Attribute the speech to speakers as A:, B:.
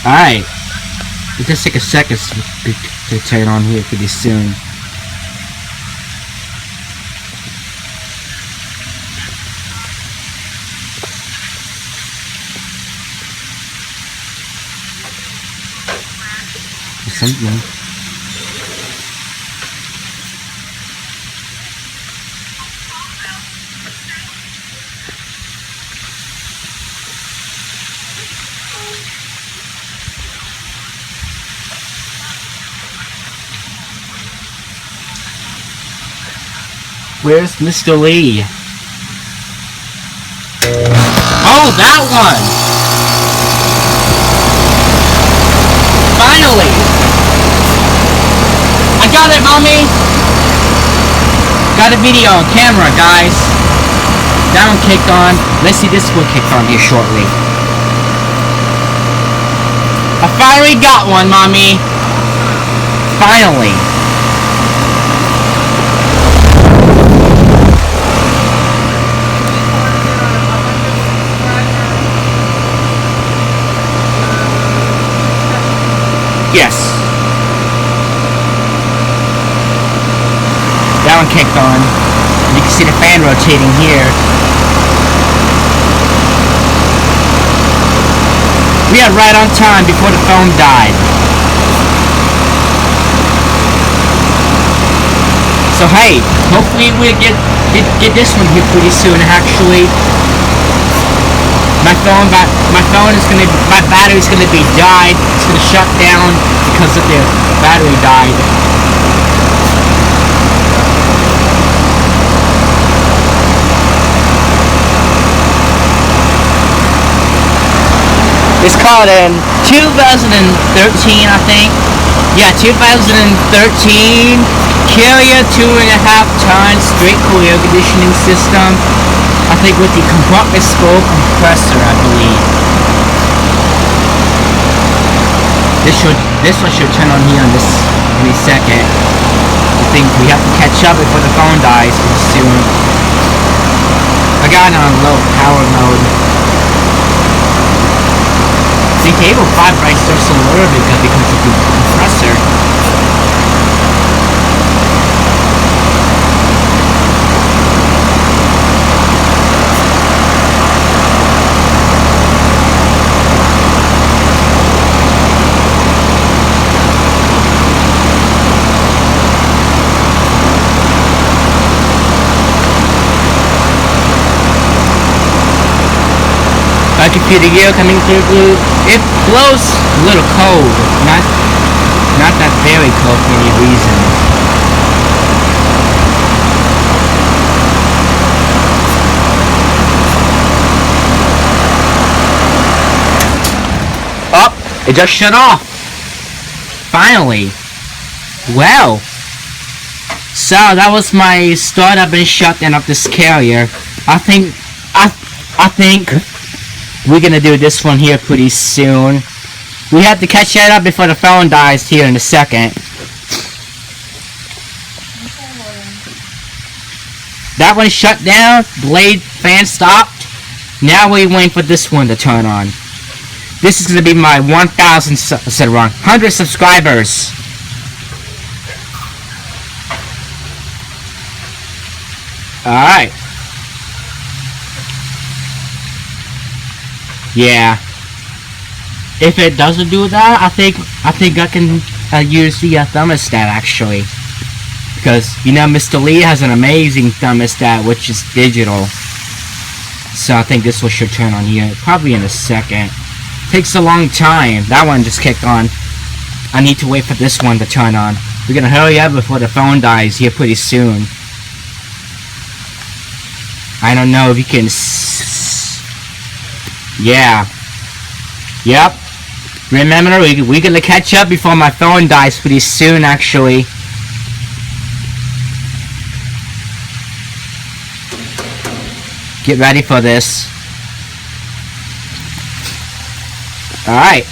A: Alright. It'll just take a second to turn on here pretty soon. Something. Where's Mr. Lee? Oh, that one! Finally! I got it, mommy! Got a video on camera, guys. That one kicked on. Let's see this one kicked on here shortly. I finally got one, mommy. Finally. Yes. That one kicked on. You can see the fan rotating here. We are right on time before the phone died. So hey, hopefully we'll get this one here pretty soon. Actually, my battery's gonna be died. It's gonna shut down because of the battery died. It's called in 2013, I think. Yeah, 2013. Carrier 2.5 ton straight cool air conditioning system. I think with the compartment spoke compressor, I believe. This one should turn on here in this any second. I think we have to catch up before the phone dies pretty soon. I got it on low power mode. The table 5 right starts a little bit because of the compressor. My computer gear coming through blue. It blows a little cold. Not that very cold for any reason. Oh, it just shut off. Finally. Well. So that was my startup and shutdown of this carrier. I think we're gonna do this one here pretty soon. We have to catch that up before the phone dies here in a second. That one shut down, blade fan stopped. Now we're waiting for this one to turn on. This is gonna be my 100 subscribers. Alright. Yeah. If it doesn't do that, I think I can use the thermostat actually, because you know Mr. Lee has an amazing thermostat which is digital. So I think this one should turn on here probably in a second. Takes a long time. That one just kicked on. I need to wait for this one to turn on. We're gonna hurry up before the phone dies here pretty soon. I don't know if you can. Yeah. Yep. Remember, we're gonna catch up before my phone dies pretty soon, actually. Get ready for this. Alright.